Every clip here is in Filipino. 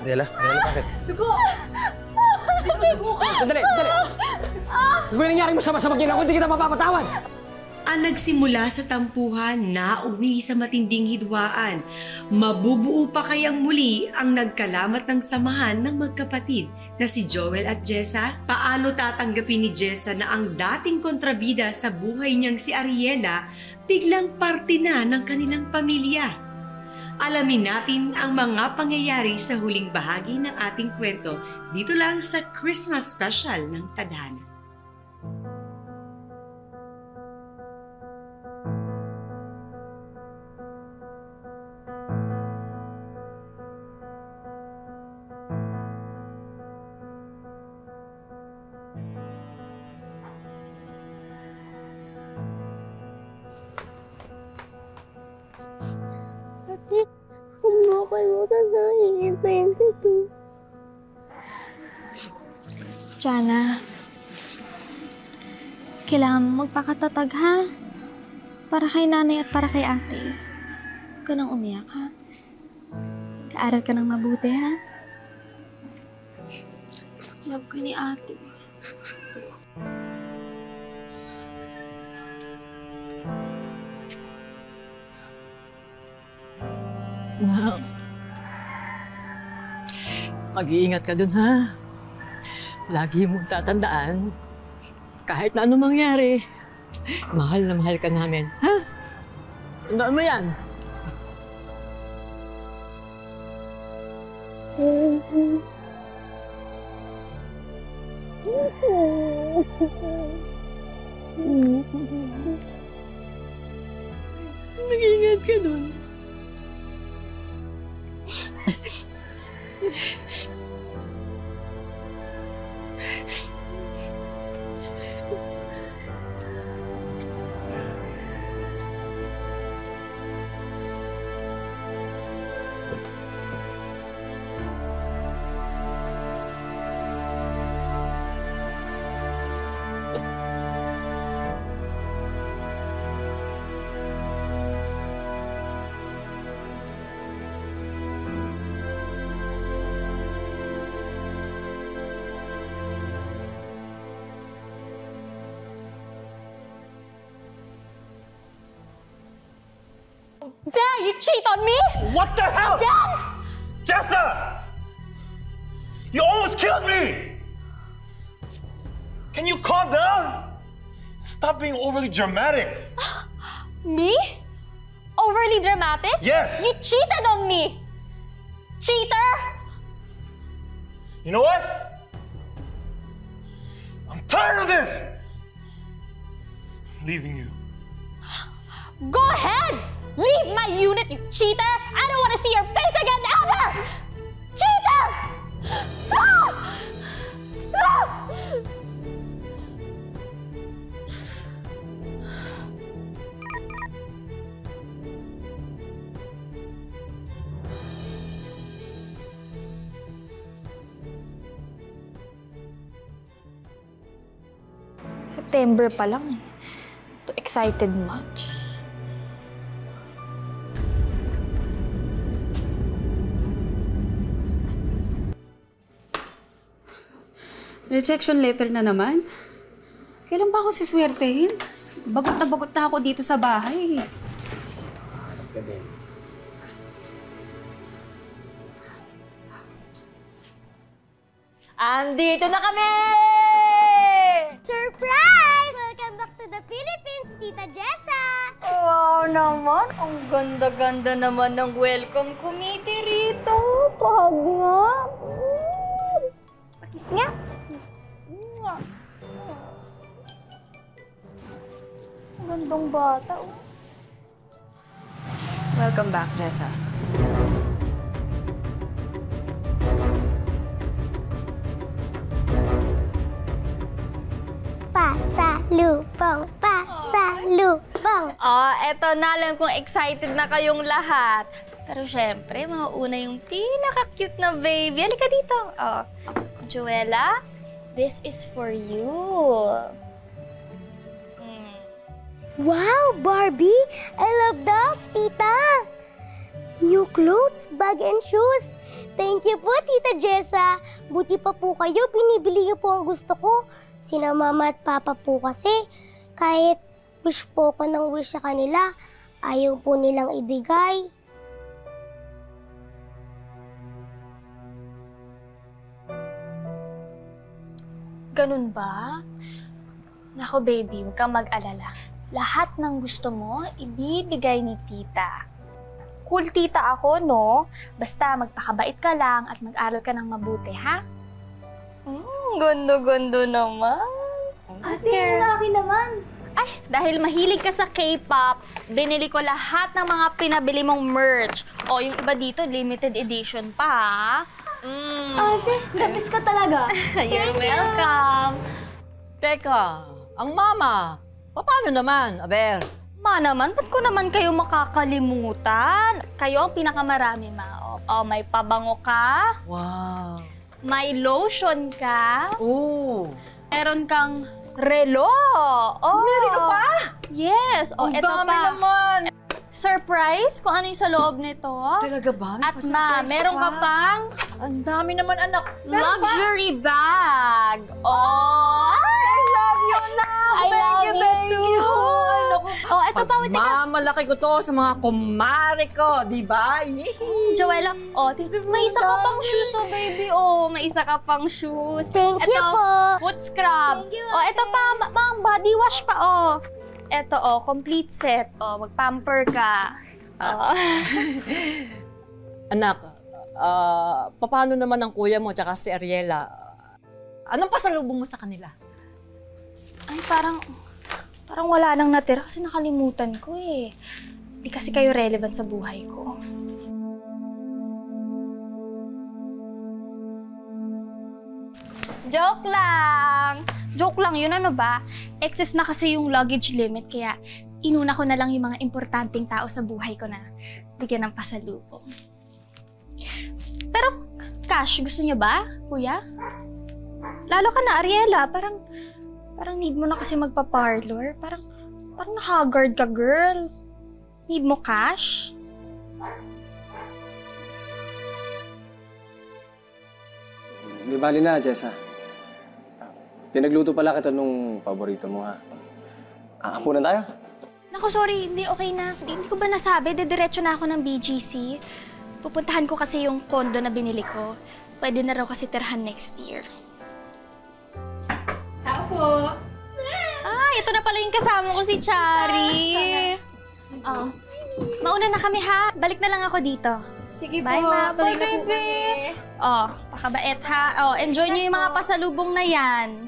Ariela, bakit? Dugo! Sandali! Ano ba nangyari masama sa magina ko? Hindi kita mapapatawad! Ang nagsimula sa tampuhan na uwi sa matinding hidwaan, mabubuo pa kayang muli ang nagkalamat ng samahan ng magkapatid na si Joel at Jessa? Paano tatanggapin ni Jessa na ang dating kontrabida sa buhay niyang si Ariela biglang parte na ng kanilang pamilya? Alamin natin ang mga pangyayari sa huling bahagi ng ating kwento dito lang sa Christmas Special ng Tadhana. Jana, kailangan mo magpakatatag, ha? Para kay nanay at para kay ate. Huwag ka nang umiyak, ha? Kaaral ka nang mabuti, ha? Love ka ni ate. Wow. Mag-iingat ka dun, ha? Lagi mong tatandaan, kahit na anong mangyari, mahal na mahal ka namin, ha? Tandaan mo yan. Mag-iingat ka dun. There, you cheat on me! What the hell? Again? Jessa! You almost killed me! Can you calm down? Stop being overly dramatic. Me? Overly dramatic? Yes! You cheated on me! Cheater! You know what? I'm tired of this! I'm leaving you. Go ahead! Leave my unit, you cheater! I don't want to see your face again ever! Cheater! Ah! Ah! September pa lang. To excited much. Rejection letter na naman? Kailan ba ako siswertehin? Bagot na ako dito sa bahay. Harap ka din. Andito na kami! Surprise! Welcome back to the Philippines, Tita Jessa! Wow naman! Ang ganda-ganda naman ng welcome committee rito. Pahag nga. Pakis nga. Ang gandang bata. Welcome back, Jessa. Pasalubong, pasalubong. Eto na lang kung excited na kayong lahat. Pero syempre, mauuna yung pinaka-cute na baby. Halika dito. Joella, this is for you. Wow, Barbie! I love dolls, Tita! New clothes, bag, and shoes. Thank you po, Tita Jessa. Buti pa po kayo, binibili niyo po ang gusto ko. Sina Mama at Papa po kasi, kahit wish po ko ng wish sa kanila, ayaw po nilang ibigay. Ganun ba? Nako baby, huwag kang mag-alala. Lahat ng gusto mo, ibibigay ni tita. Cool tita ako, no? Basta magpakabait ka lang at mag-aral ka ng mabuti, ha? Gondo-gondo naman. Ate, ang akin naman. Ay, dahil mahilig ka sa K-pop, binili ko lahat ng mga pinabili mong merch. O, yung iba dito, limited edition pa, ha? Ate, the best ka talaga. You're welcome. Teka, ang mama, paano naman, Aber? Ma naman, ba't ko naman kayo makakalimutan? Kayo ang pinakamarami, ma. O, may pabango ka, Wow. may lotion ka, Oo. meron kang relo. Oh. Meron ka pa? Yes. O, Ang eto dami pa. naman. Surprise kung ano yung sa loob nito. Talaga ba? May At ma, pa-surprise meron ka pang Ang dami naman, anak. Meron pa? luxury bag. Oh! I love you, anak. I love you Thank too. you. Ay, naku. Oh, eto pa, wait, teka. Mamalaki ko to sa mga kumare ko, di ba? Joella, oh, may isa ka pang shoes, oh, baby. Oh, may isa ka pang shoes. Thank you po. Foot scrub. Thank you, Oh, eto pa, pang body wash pa, oh. Eto, oh, complete set. Oh, mag-pamper ka. Oh. Anak, paano naman ang kuya mo tsaka si Ariela? Anong pasalubong mo sa kanila? Ay, parang wala nang natira kasi nakalimutan ko eh. Di kasi kayo relevant sa buhay ko. Joke lang! Joke lang, yun ano ba? Excess na kasi yung luggage limit, kaya inuna ko na lang yung mga importanteng tao sa buhay ko na bigyan ng pasalubong. Pero, cash, gusto niyo ba, kuya? Lalo ka na, Ariela, parang need mo na kasi magpa-parlor. Parang na-haggard ka, girl. Need mo cash? Di bali na, Jessa. Pinagluto pala kita nung paborito mo, ha? Hapunan tayo? Naku, sorry. Hindi, okay na. Hindi ko ba nasabi? Didiretso na ako ng BGC. Pupuntahan ko kasi yung condo na binili ko. Pwede na raw kasi tirhan next year. Tao po. Ah, ito na pala yung kasama ko, si Chari. Oh. Mauna na kami, ha? Balik na lang ako dito. Sige Bye, ma. Bye, baby. Oh, pakabait, ha? Oh, enjoy niyo yung mga pasalubong na yan.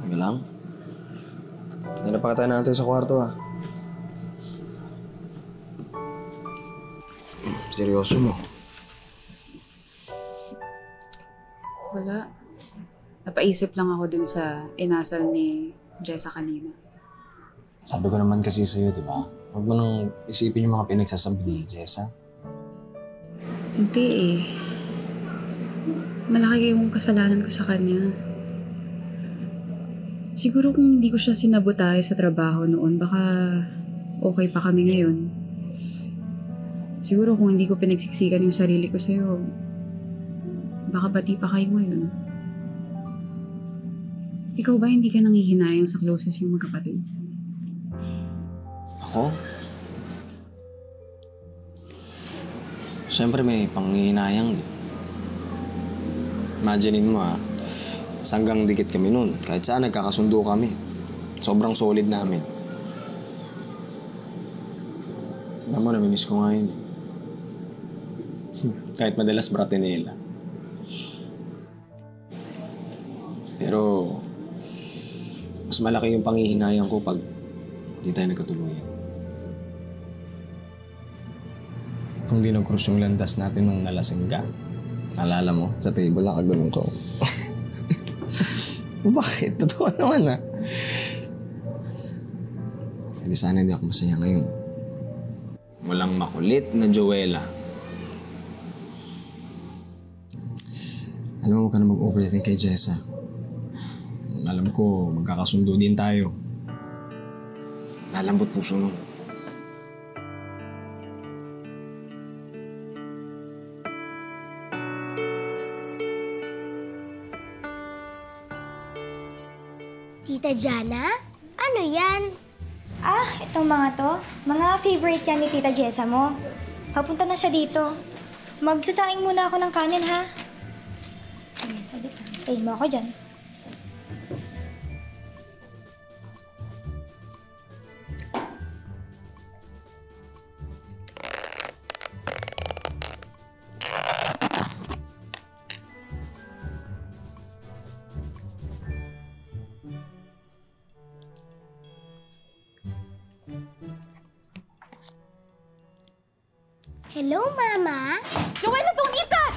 Sige lang. Napakatayo natin sa kwarto, ha? Seryoso mo? Wala. Napaisip lang ako dun sa inasal ni Jessa kanina. Sabi ko naman kasi sa'yo, di ba? Huwag mo nang isipin yung mga pinagsasabi ni Jessa. Hindi eh. Malaki yung kasalanan ko sa kanya. Siguro kung hindi ko siya sinabotahe sa trabaho noon, baka okay pa kami ngayon. Siguro kung hindi ko pinagsiksikan yung sarili ko sa'yo, baka pati pa kayo ngayon. Ikaw ba hindi ka nanghihinayang sa closest yung magkapatid? Ako? Siyempre may panghihinayang din. Imaginein mo, hanggang dikit kami nun. Kahit saan nagkakasundo kami. Sobrang solid namin. Alam mo, namimiss ko nga yun. Kahit madalas bratinela. Pero, mas malaki yung panghihinayang ko pag di tayo nagkatuluyan. Kung di nag-cruise yung landas natin nung nalasing ka, naalala mo, sa table nakagulong ko. Bakit? Totoo naman, ha? Hindi sana hindi ako masaya ngayon. Walang makulit na Joella. Alam mo, huwag ka na mag-overthink kay Jessa. Alam ko, magkakasundo din tayo. Lalambot puso mo. Tita Jana? Ano yan? Itong mga to. Mga favorite yan ni Tita Jessa mo. Papunta na siya dito. Magsasaing muna ako ng kanin, ha? Ay, sabit lang. Tayin mo ako dyan. Hello, Mama? Joella, don't eat that!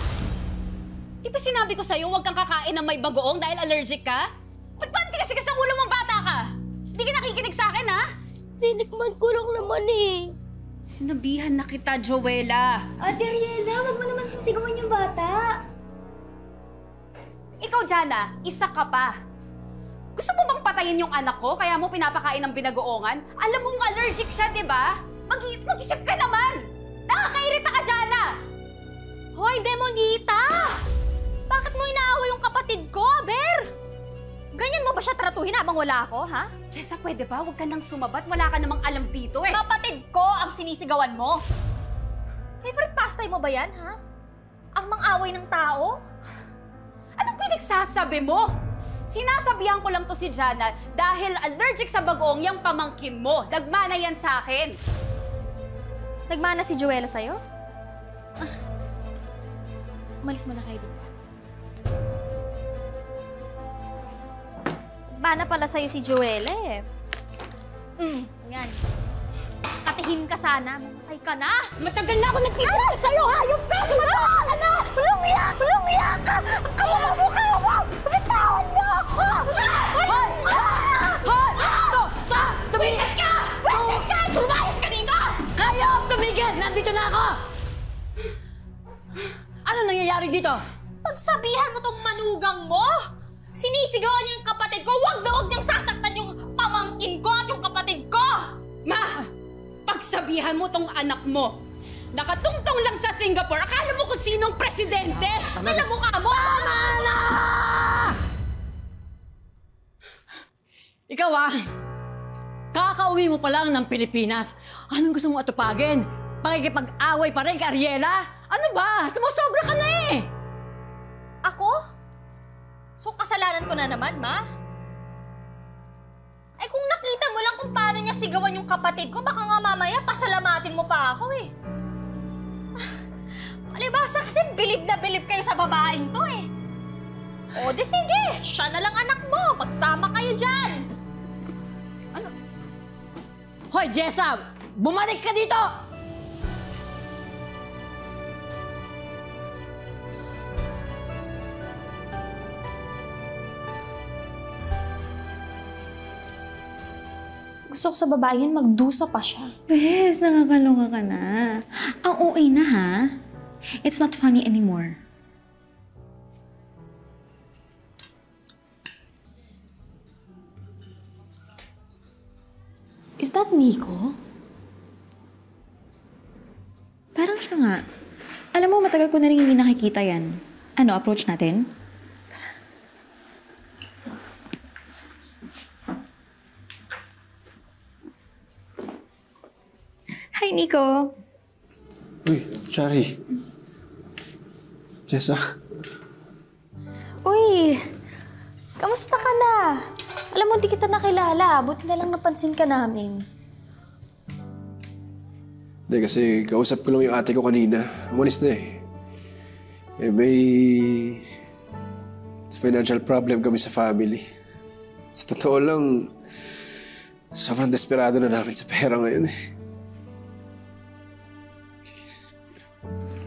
Di ba sinabi ko sa'yo huwag kang kakain ng may bagoong dahil allergic ka? Ba't ba kasi sa ulo mong bata ka? Di ka nakikinig sa akin, ha? Tinikman ko lang naman eh. Sinabihan na kita, Joella. Ate Ariela, wag mo naman sigawan yung bata. Ikaw, Jana, isa ka pa. Gusto mo bang patayin yung anak ko kaya mo pinapakain ng binagoongan? Alam mong allergic siya, di ba? Mag-isip ka naman! Nakakairita ka, Jana! Hoy, Demonita! Bakit mo inaaway yung kapatid ko, Aber? Ganyan mo ba siya tratuhin habang wala ako, ha? Jessa, pwede ba? Huwag ka nang sumabat. Wala ka namang alam dito eh. Kapatid ko ang sinisigawan mo. Favorite pastime mo ba yan, ha? Ang mang-away ng tao? Anong pinagsasabi mo? Sinasabihan ko lang to si Jana dahil allergic sa bagoong yung pamangkin mo. Nagmana yan sa akin. Nagmana si Joella sa'yo? Umalis mo na kayo dito. Nagmana pala sa'yo si Joella eh. Yan. Katihin ka sana. Mamatay ka na! Matagal na ako nagtitinda sa'yo! Hayop ka! Tumasama ka na! Lumiyak! Lumiyak ka! Ang kamukha mo kayo! Wow! Bitawan mo ako! Hoy! Hoy! Tumigil ka! Pwesed ka! Tumayas ka dito! Kayo! Tumigil! Nandito na ako! Ano nangyayari dito? Pagsabihan mo tong manugang mo! Sinisigawan niya yung kapatid ko! Huwag na huwag niyang sasaktan yung pamangkin ko at yung kapatid ko! Ma! Pagsabihan mo tong anak mo, nakatungtong lang sa Singapore, akala mo kung sinong presidente? Alam mo ka mo! Tama na! Ikaw kakauwi mo pa lang ng Pilipinas. Anong gusto mong atupagin? Pakikipag-away pa rin kay Ariela? Ano ba? Sumusobra ka na eh! Ako? So kasalanan ko na naman, Ma? Eh kung nakita mo lang kung paano niya sigawan yung kapatid ko, baka nga mamaya pasalamatin mo pa ako eh. Malibasa kasi bilib na bilib kayo sa babaeng to eh. O di sige, siya na lang anak mo. Magsama kayo dyan. Ano? Hoy, Jessa! Bumalik ka dito! Gusto ko sa babae yun, magdusa pa siya. Bes, nakakaloka ka na. Ang OA na ha. It's not funny anymore. Is that Nico? Parang siya nga. Alam mo, matagal ko na rin hindi nakikita yan. Ano, approach natin? Hi, Nico. Uy, Shari. Jessa. Uy! Kamusta ka na? Alam mo, di kita nakilala. Buti na lang napansin ka namin. Hindi, kasi kausap ko lang yung ate ko kanina. Umalis na eh. May financial problem kami sa family. Sa totoo lang, sobrang desperado na namin sa pera ngayon eh.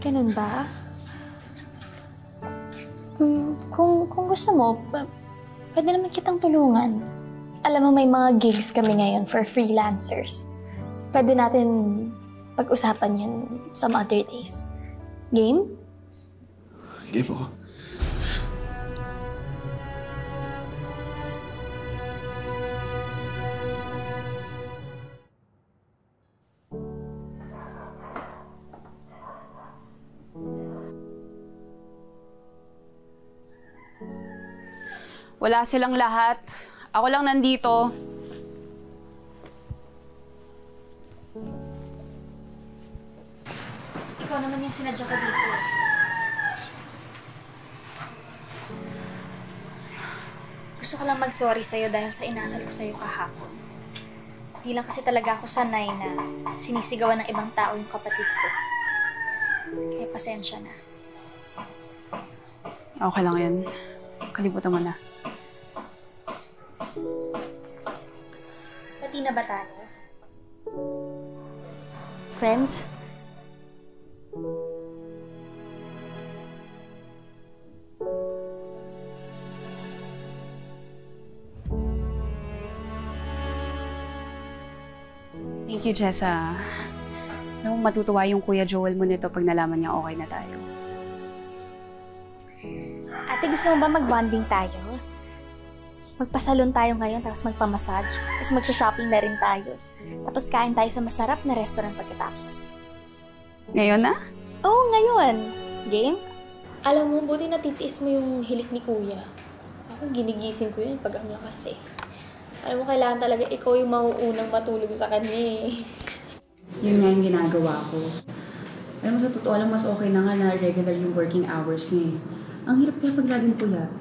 Ganun ba? Kung gusto mo, pwede naman kitang tulungan. Alam mo, may mga gigs kami ngayon for freelancers. Pwede natin pag-usapan yan some other days. Game? Game ako. Wala silang lahat. Ako lang nandito. Ikaw naman yung sinadya ko dito. Gusto ko lang mag-sorry sa'yo dahil sa inasal ko sa'yo kahapon. Di lang kasi talaga ako sanay na sinisigawan ng ibang tao yung kapatid ko. Kaya pasensya na. Okay lang yan. Kalimutan mo na. Pati na ba tayo? Friends? Thank you, Jessa. Alam mo, matutuwa yung Kuya Joel mo nito pag nalaman niya okay na tayo. Ate, gusto mo ba mag-bonding tayo? Magpasalon tayo ngayon, tapos magpamassage. Tapos magsha-shopping na rin tayo. Tapos kain tayo sa masarap na restaurant pagkatapos. Ngayon na? Oo, ngayon. Game? Alam mo, buti natitiis mo yung hilik ni Kuya. Ako, ginigising ko yun pag ang lakas eh. Alam mo, kailangan talaga ikaw yung mauunang matulog sa kanya eh. Yun nga yung ginagawa ko. Alam mo, sa totoo lang, mas okay na nga na regular yung working hours niya eh. Ang hirap kaya pag laging puyat.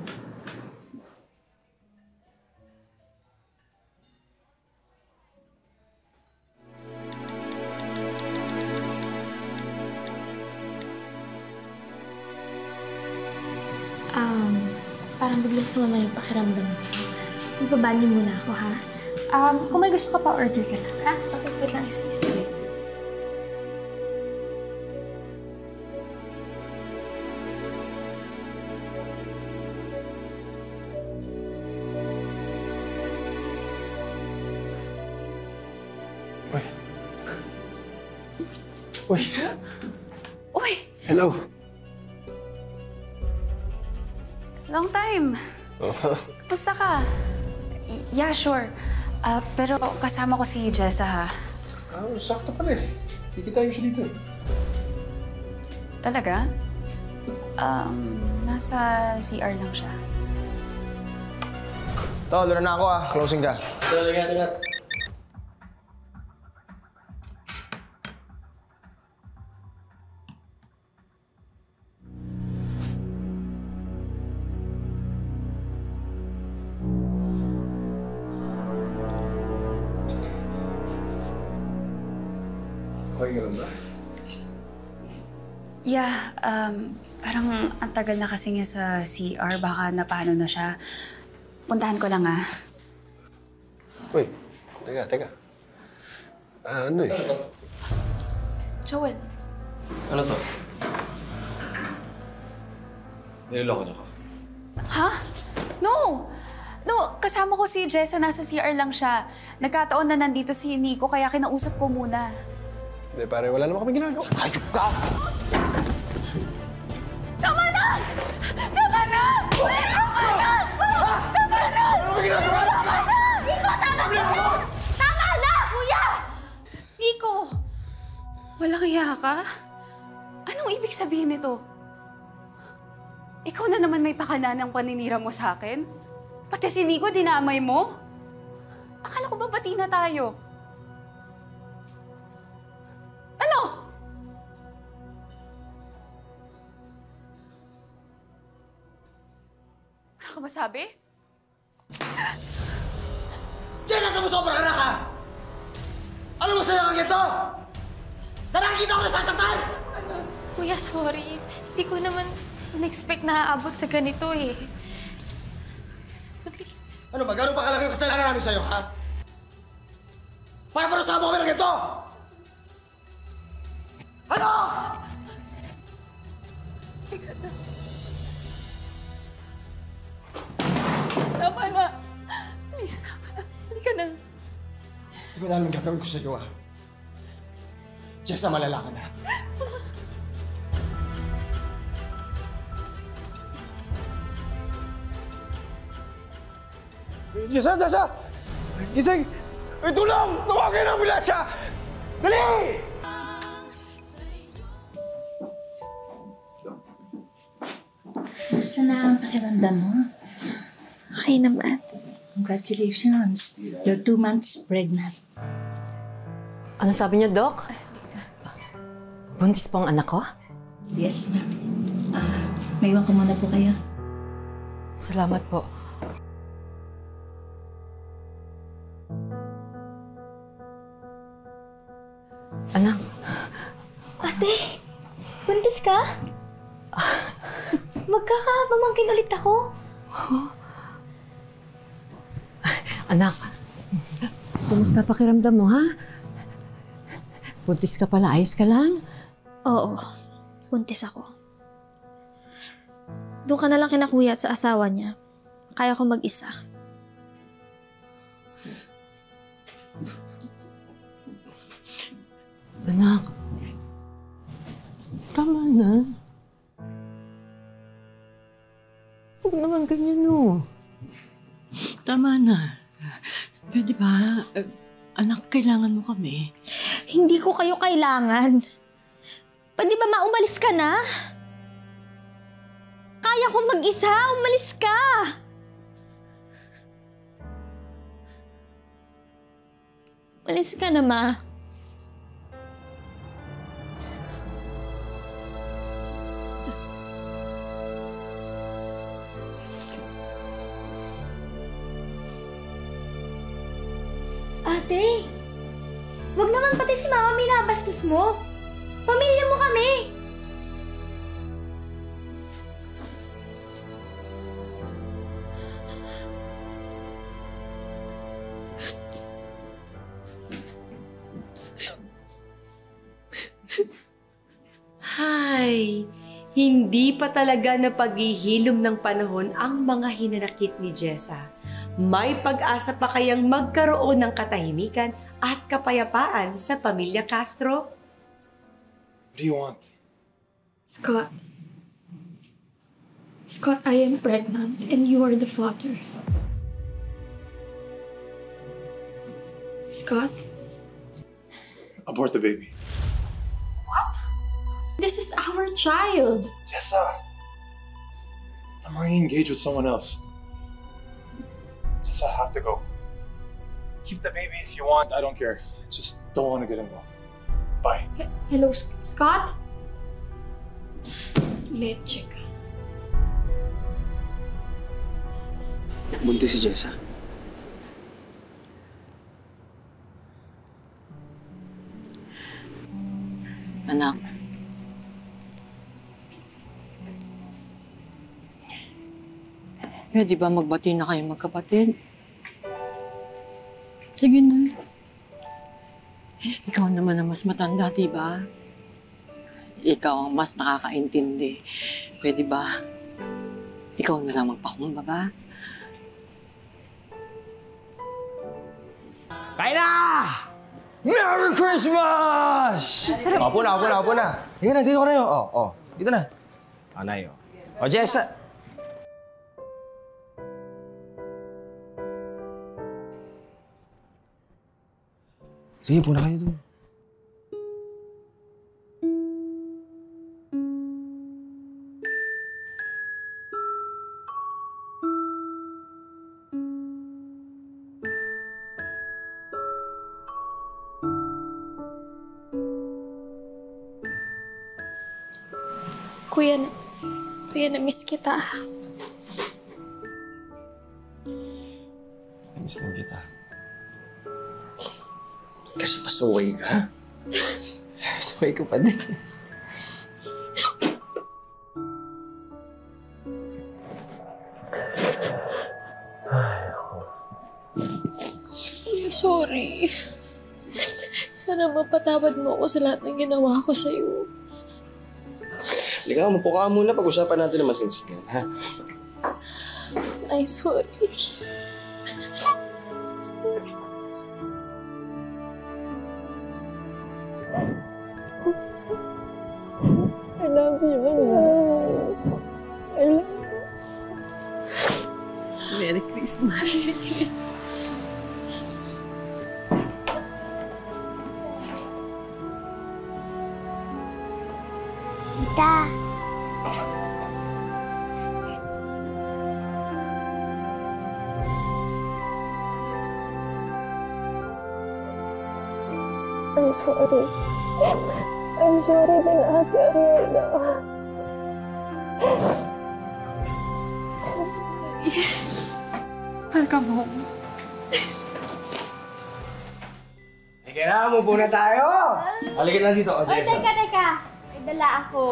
Parang biglang sumama yung pakiramdam ko. Magbabandi muna ako, ha? Kung may gusto ka pa, order ka lang, ha? Okay, wait lang, sis. Sige. Uy! Uy! Hello! Long time. Kumusta ka? Yeah, sure. Pero kasama ko si Jessa, ha? Sakto pala eh. Kikita yung siya dito. Talaga? Nasa CR lang siya. Tol, laro na ako Closing ka. Ingat. Okay ka lang ba? Yeah, parang ang tagal na kasi niya sa CR. Baka napano na siya. Puntahan ko lang, Uy, teka. Ano eh? Joel. Ano to? Niloloko niyo ko. Ha? No! No, kasama ko si Jessa. Nasa CR lang siya. Nagkataon na nandito si Nico, kaya kinausap ko muna. Hindi, pare. Wala naman kami ginagawa. Ayup ka! Tama na! Tama na! Tama na! Tama na! Tama na! Nico, tama na! Tama na, kuya! Nico! Walang iya ka? Anong ibig sabihin nito? Ikaw na naman may pakana ng paninira mo sa akin? Pati si Nico, dinamay mo? Akala ko ba bati na tayo? Ano? Ano ka masabi? Jessa, sumusobra ka na ka! Ano mo sa'yo ang ganito? Nakakita ko nasasaktan! Kuya, sorry. Hindi ko naman in-expect na aabot sa ganito eh. Ano ba? Gano'n pa kalaki yung kasalanan namin sa'yo, ha? Para parusahan mo kami ng ganito! Ano? Tama na. Please, tama na. Halika na. Hindi ko na alam ang gagawin ko sa'yo, ha? Jessa, malala ka na. Jessa! Gising! Tulong! Tawagin ang ambulansya! Dali! Gusto na ang pakiramdam mo? Okay naman. Congratulations. You're 2 months pregnant. Ano sabi niyo, Doc? Buntis po ang anak ko? Yes, ma'am. Maiwan ko muna po kayo. Salamat po. Anak. Ate, buntis ka? Magkakapamangkin ulit ako. Anak, kumusta pakiramdam mo, ha? Buntis ka pala, ayos ka lang? Oo, buntis ako. Doon ka na lang kina kuya at sa asawa niya. Kaya ko mag-isa. Anak, tama na. Huwag naman ganyan, no. Tama na. Pwede ba? Anak, kailangan mo kami. Hindi ko kayo kailangan. Pwede ba maumalis ka na? Kaya ko mag-isa. Umalis ka! Umalis ka na, Ma. Ate, wag naman pati si Mama binabastos mo. Pamilya mo kami. Hay, hindi pa talaga na paghihilom ng panahon ang mga hinanakit ni Jessa. May pag-asa pa kayang magkaroon ng katahimikan at kapayapaan sa pamilya Castro? What do you want? Scott. Scott, I am pregnant and you are the father. Scott? Abort the baby. This is our child. Jessa! I'm already engaged with someone else. Jessa, I have to go. Keep the baby if you want, I don't care. Just don't want to get involved. Bye. Hello, Scott? Leche ka. Buntis si Jessa. Anak. Pwede ba magbati na kayo magkapatid? Sige na. Ikaw naman ang mas matanda, diba? Ikaw ang mas nakakaintindi. Pwede ba? Ikaw na lang magpakumbaba. Kain na! Merry Christmas! Opo na. Sige na, dito ka na yun. Dito na. Anay, Jessa. Sige, puna kayo doon. Kuya, na-miss kita. Na-miss lang kita. Kasi pasaway ka. Pasaway ka pa din. I'm sorry. Sana mapatawad mo ako sa lahat ng ginawa ko sa'yo. Halika, mapo ka muna. Pag-usapan natin naman since yan, ha? I'm sorry. Merry Christmas. Merry Christmas. Tita. I'm sorry. I'm sorry din, Ate Ariana. Welcome home. Sige na, mubo na tayo! Halika na dito, Oy, Jessa. teka. May dala ako.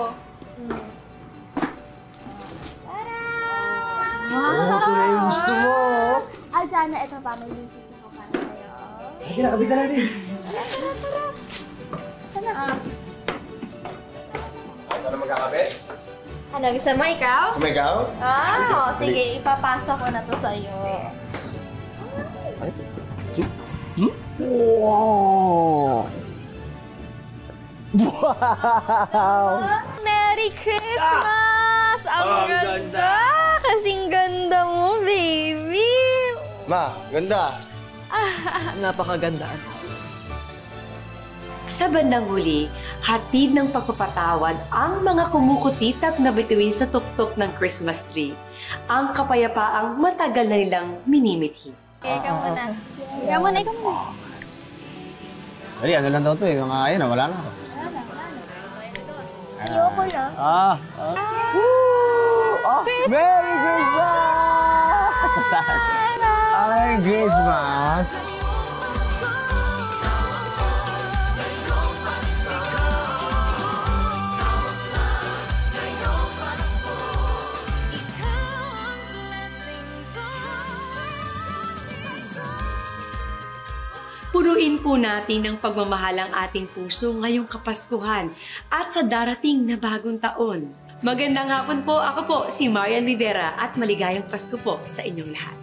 Oo, ito na yung gusto mo. Aljana, ito pa. May misis ako para sa'yo. Halika na, kabitan natin. Tara. Ito na magkakabit. Ano, gusto mo ikaw? Gusto mo ikaw? Sige, ipapasa ko na to sa'yo. Wow! Wow! Merry Christmas! Ang ganda! Kasing ganda mo, baby! Ma, ganda. Napakaganda. Sa bandang huli, hatid ng pagpapatawad ang mga kumukutitap na bituin sa tuktok ng Christmas tree. Ang kapayapaang matagal na nilang minimithi. Ikaw muna. Ikaw muna. Dali, ano lang daw ito eh. Mga ayun, wala na ako. Ayoko na. Merry Christmas! Merry Christmas! Puruin po natin ng pagmamahal ang ating puso ngayong Kapaskuhan at sa darating na bagong taon. Magandang hapon po, ako po si Marian Rivera at maligayang Pasko po sa inyong lahat.